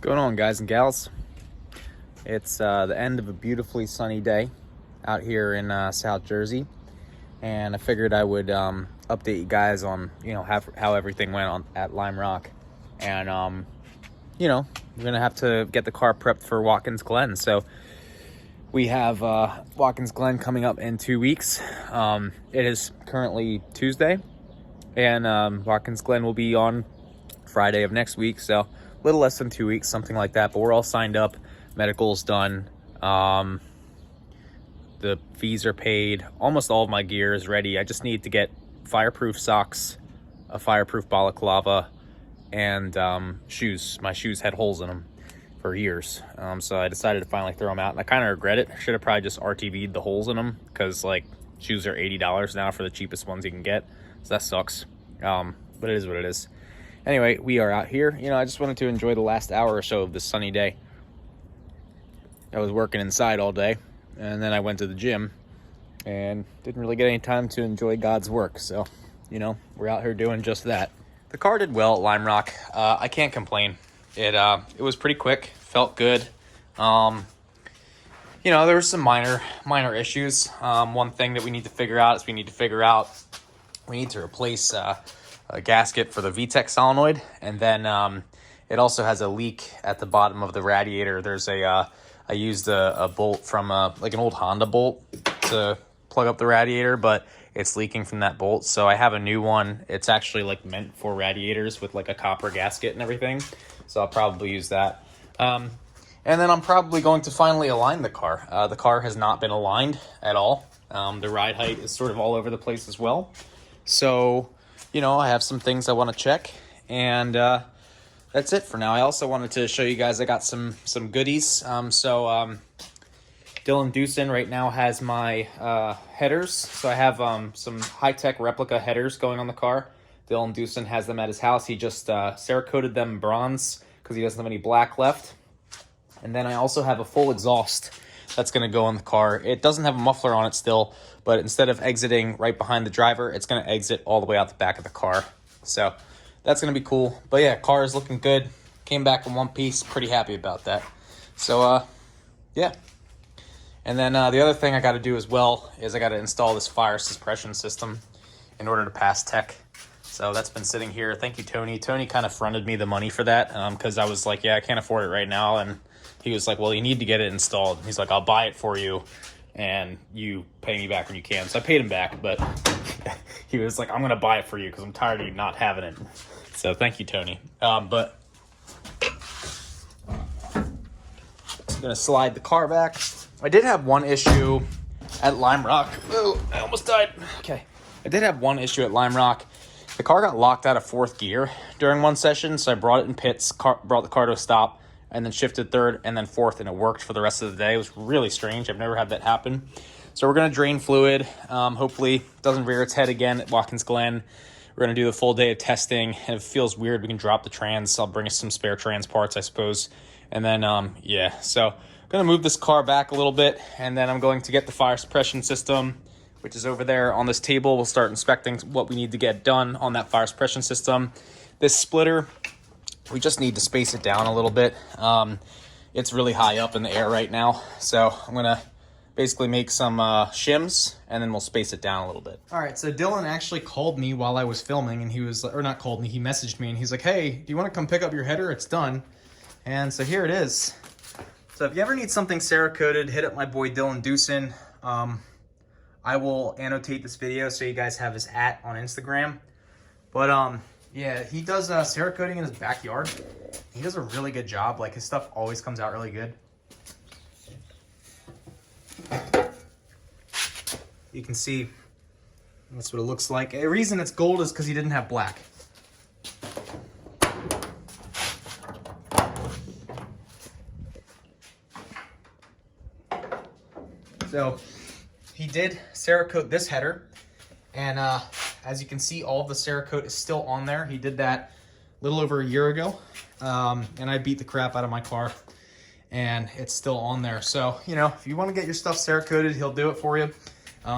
Going on, guys and gals? It's the end of a beautifully sunny day out here in South Jersey, and I figured I would update you guys on how everything went on at Lime Rock. And we're gonna have to get the car prepped for Watkins Glen. So we have Watkins Glen coming up in 2 weeks. It is currently Tuesday, and Watkins Glen will be on Friday of next week. So little less than 2 weeks, something like that, but we're all signed up. Medical's done. The fees are paid. Almost all of my gear is ready. I just need to get fireproof socks, a fireproof balaclava, and shoes. My shoes had holes in them for years, so I decided to finally throw them out, and I kind of regret it. I should have probably just RTV'd the holes in them, because like shoes are $80 now for the cheapest ones you can get, so that sucks. But it is what it is. Anyway, we are out here. I just wanted to enjoy the last hour or so of this sunny day. I was working inside all day, and then I went to the gym and didn't really get any time to enjoy God's work. So, we're out here doing just that. The car did well at Lime Rock. I can't complain. It was pretty quick, felt good. There were some minor issues. One thing that we need to figure out is we need to replace a gasket for the VTEC solenoid, and then it also has a leak at the bottom of the radiator. There's I used a bolt from like an old Honda bolt to plug up the radiator, but it's leaking from that bolt, so I have a new one. It's actually like meant for radiators with like a copper gasket and everything, so I'll probably use that. And then I'm probably going to finally align the car. The car has not been aligned at all. The ride height is sort of all over the place as well, so I have some things I want to check, and that's it for now. I also wanted to show you guys I got some goodies. Dylan Dewson right now has my headers. So I have some high-tech replica headers going on the car. Dylan Dewson has them at his house. He just Cerakoted them bronze because he doesn't have any black left. And then I also have a full exhaust that's going to go on the car. It doesn't have a muffler on it still, but instead of exiting right behind the driver, it's going to exit all the way out the back of the car. So that's going to be cool. But yeah, car is looking good. Came back in one piece. Pretty happy about that. So, yeah. And then the other thing I got to do as well is I got to install this fire suppression system in order to pass tech. So that's been sitting here. Thank you, Tony. Tony kind of fronted me the money for that because I was like, yeah, I can't afford it right now. And he was like, well, you need to get it installed. He's like, I'll buy it for you, and you pay me back when you can. So I paid him back, but he was like, I'm going to buy it for you because I'm tired of you not having it. So thank you, Tony. But I'm going to slide the car back. I did have one issue at Lime Rock. Oh, I almost died. Okay. I did have one issue at Lime Rock. The car got locked out of fourth gear during one session, so I brought it in pits, brought the car to a stop, and then shifted third and then fourth, and it worked for the rest of the day. It was really strange. I've never had that happen. So we're going to drain fluid. Hopefully it doesn't rear its head again at Watkins Glen. We're going to do the full day of testing, and if it feels weird, we can drop the trans. I'll bring us some spare trans parts, I suppose. And then, yeah, so I'm going to move this car back a little bit, and then I'm going to get the fire suppression system, which is over there on this table. We'll start inspecting what we need to get done on that fire suppression system. This splitter, we just need to space it down a little bit. It's really high up in the air right now, so I'm going to basically make some shims, and then we'll space it down a little bit. All right, so Dylan actually called me while I was filming, and he was, or not called me, he messaged me, and he's like, hey, do you want to come pick up your header? It's done. And so here it is. So if you ever need something Cerakoted, hit up my boy Dylan Dewson. I will annotate this video so you guys have his @ on Instagram. But yeah, he does Cerakoting in his backyard. He does a really good job. Like, his stuff always comes out really good. You can see that's what it looks like. The reason it's gold is because he didn't have black. So he did Cerakote this header, and as you can see, all of the Cerakote is still on there. He did that a little over a year ago, and I beat the crap out of my car, and it's still on there. So, if you want to get your stuff Cerakoted, he'll do it for you.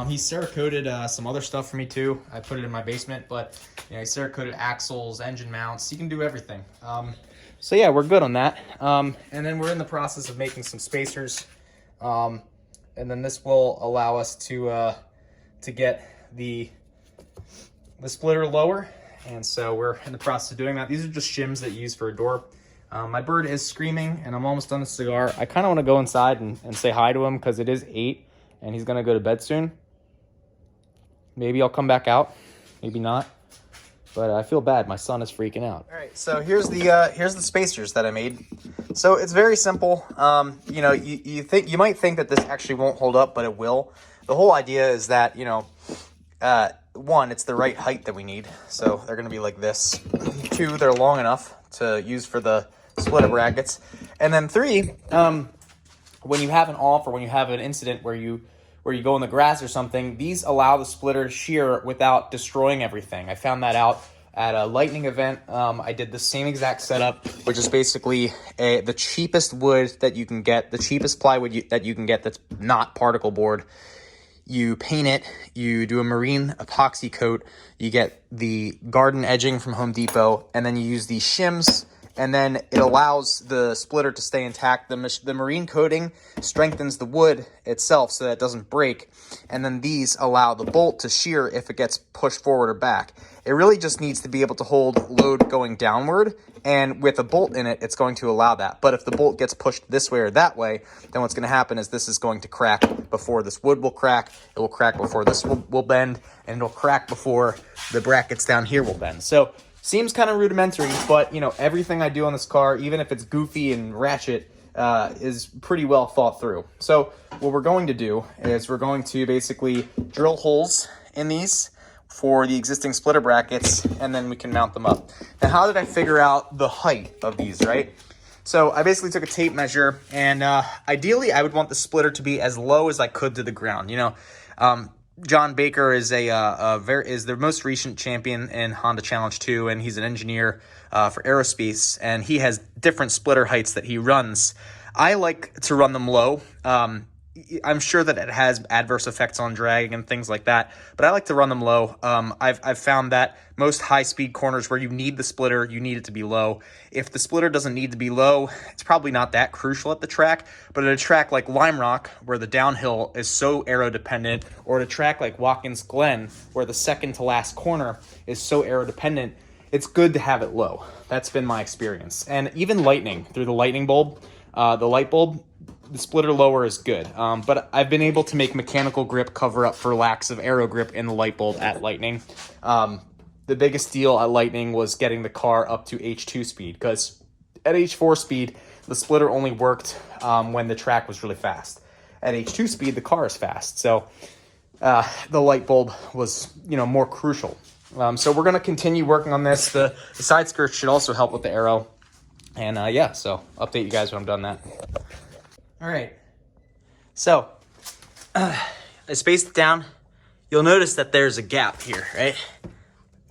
He Cerakoted some other stuff for me too. I put it in my basement, but he Cerakoted axles, engine mounts. He can do everything. So yeah, we're good on that. And then we're in the process of making some spacers. And then this will allow us to get the splitter lower. And so we're in the process of doing that. These are just shims that you use for a door. My bird is screaming and I'm almost done the cigar. I kind of want to go inside and say hi to him because it is 8 and he's going to go to bed soon. Maybe I'll come back out, maybe not. But I feel bad. My son is freaking out. All right, so here's the spacers that I made. So it's very simple. You know, you might think that this actually won't hold up, but it will. The whole idea is that, you know, one, it's the right height that we need. So they're going to be like this. 2, they're long enough to use for the splitter brackets. And then 3, when you have an off or when you have an incident where you go in the grass or something, these allow the splitter to shear without destroying everything. I found that out at a lightning event. I did the same exact setup, which is basically the cheapest wood that you can get, the cheapest plywood that you can get that's not particle board. You paint it, you do a marine epoxy coat, you get the garden edging from Home Depot, and then you use these shims, and then it allows the splitter to stay intact. The marine coating strengthens the wood itself so that it doesn't break, and then these allow the bolt to shear if it gets pushed forward or back. It really just needs to be able to hold load going downward, and with a bolt in it, it's going to allow that. But if the bolt gets pushed this way or that way, then what's going to happen is this is going to crack before this wood will crack. It will crack before this will bend, and it'll crack before the brackets down here will bend. So seems kind of rudimentary, but you know, everything I do on this car, even if it's goofy and ratchet, is pretty well thought through. So what we're going to do is we're going to basically drill holes in these for the existing splitter brackets, and then we can mount them up. Now, how did I figure out the height of these, right? So I basically took a tape measure, and ideally I would want the splitter to be as low as I could to the ground. You know, John Baker is is the most recent champion in Honda Challenge 2, and he's an engineer for aerospace, and he has different splitter heights that he runs. I like to run them low. I'm sure that it has adverse effects on drag and things like that, but I like to run them low. I've found that most high-speed corners where you need the splitter, you need it to be low. If the splitter doesn't need to be low, it's probably not that crucial at the track, but at a track like Lime Rock, where the downhill is so aero-dependent, or at a track like Watkins Glen, where the second-to-last corner is so aero-dependent, it's good to have it low. That's been my experience. And even lightning, through the lightning bulb, the light bulb, the splitter lower is good, but I've been able to make mechanical grip cover up for lacks of aero grip in the light bulb at Lightning. The biggest deal at Lightning was getting the car up to H2 speed, because at H4 speed, the splitter only worked when the track was really fast. At H2 speed, the car is fast, so the light bulb was, you know, more crucial. So we're going to continue working on this. The side skirts should also help with the Aero, and yeah, so update you guys when I'm done that. All right, so I spaced it down. You'll notice that there's a gap here, right?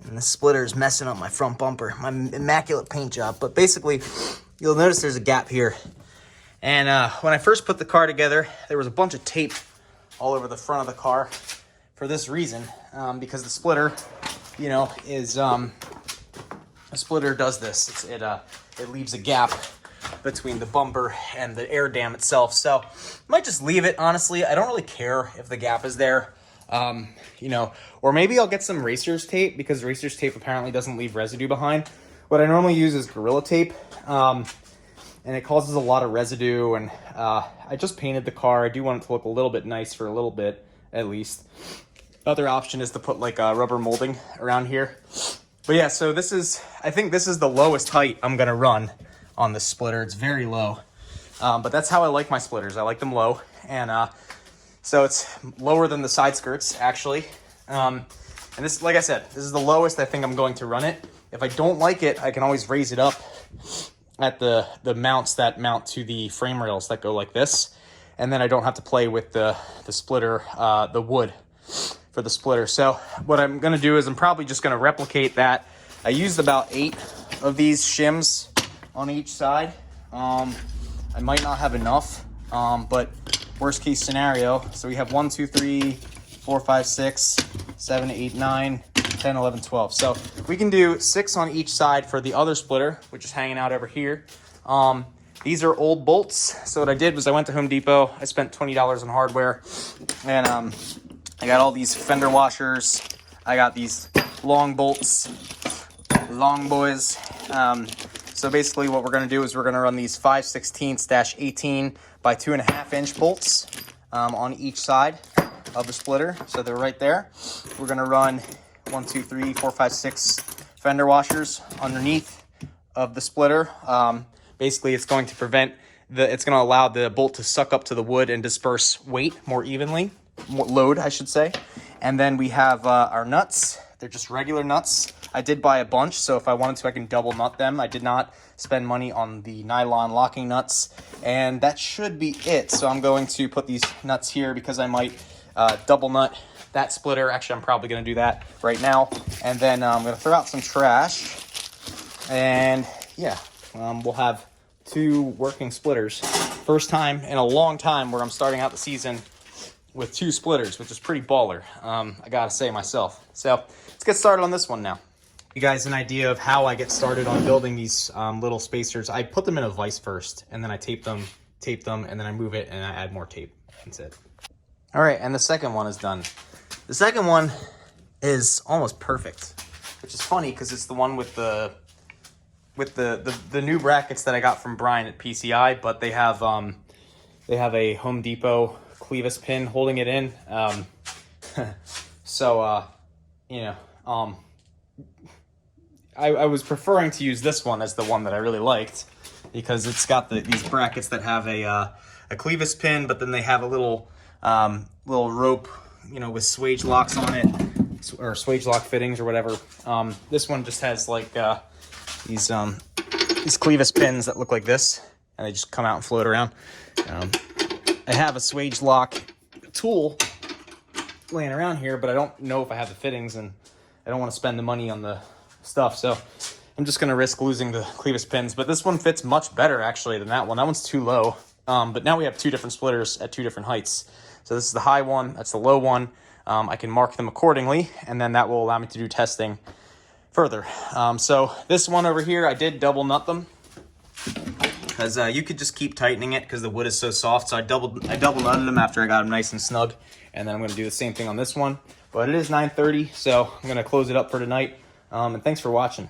And the splitter is messing up my front bumper, my immaculate paint job. But basically, you'll notice there's a gap here. And when I first put the car together, there was a bunch of tape all over the front of the car for this reason, because the splitter, you know, is a splitter does this. It leaves a gap between the bumper and the air dam itself. So I might just leave it, honestly. I don't really care if the gap is there. You know, or maybe I'll get some racer's tape, because racer's tape apparently doesn't leave residue behind. What I normally use is Gorilla Tape, and it causes a lot of residue, and I just painted the car. I do want it to look a little bit nice for a little bit, at least. Other option is to put like rubber molding around here. But yeah, so I think this is the lowest height I'm gonna run on this splitter. It's very low, but that's how I like my splitters. I like them low, and so it's lower than the side skirts, actually. And this, like I said, this is the lowest I think I'm going to run it. If I don't like it, I can always raise it up at the mounts that mount to the frame rails that go like this, and then I don't have to play with the splitter, the wood for the splitter. So what I'm gonna do is I'm probably just gonna replicate that. I used about 8 of these shims on each side. I might not have enough, but worst case scenario, so we have 1, 2, 3, 4, 5, 6, 7, 8, 9, 10, 11, 12. So we can do 6 on each side for the other splitter, which is hanging out over here. These are old bolts. So what I did was I went to Home Depot. I spent $20 on hardware, and I got all these fender washers. I got these long bolts, long boys. So basically what we're going to do is we're going to run these 5/16-18 by 2.5-inch bolts on each side of the splitter. So they're right there. We're going to run 1, 2, 3, 4, 5, 6 fender washers underneath of the splitter. Basically, it's going to prevent it's going to allow the bolt to suck up to the wood and disperse weight more evenly, more load, I should say. And then we have our nuts. They're just regular nuts. I did buy a bunch, so if I wanted to, I can double nut them. I did not spend money on the nylon locking nuts, and that should be it. So I'm going to put these nuts here because I might double nut that splitter. Actually, I'm probably going to do that right now. And then I'm going to throw out some trash, and yeah, we'll have 2 working splitters. First time in a long time where I'm starting out the season with 2 splitters, which is pretty baller, I gotta say myself. So let's get started on this one now. You guys an idea of how I get started on building these little spacers. I put them in a vise first, and then I tape them, and then I move it and I add more tape. That's it. All right, and the second one is done. The second one is almost perfect, which is funny because it's the one with the new brackets that I got from Brian at PCI, but they have a Home Depot clevis pin holding it in. I was preferring to use this one as the one that I really liked because it's got these brackets that have a clevis pin, but then they have a little rope, with swage locks on it, or swage lock fittings or whatever. This one just has like these clevis pins that look like this, and they just come out and float around. I have a swage lock tool laying around here, but I don't know if I have the fittings, and I don't want to spend the money on the stuff, so I'm just going to risk losing the clevis pins. But this one fits much better, actually, than that one. That one's too low. But now we have 2 different splitters at 2 different heights. So this is the high one, that's the low one. I can mark them accordingly, and then that will allow me to do testing further. So this one over here, I did double nut them, because you could just keep tightening it because the wood is so soft. So I double nutted them after I got them nice and snug, and then I'm going to do the same thing on this one. But it is 9:30, so I'm going to close it up for tonight. And thanks for watching.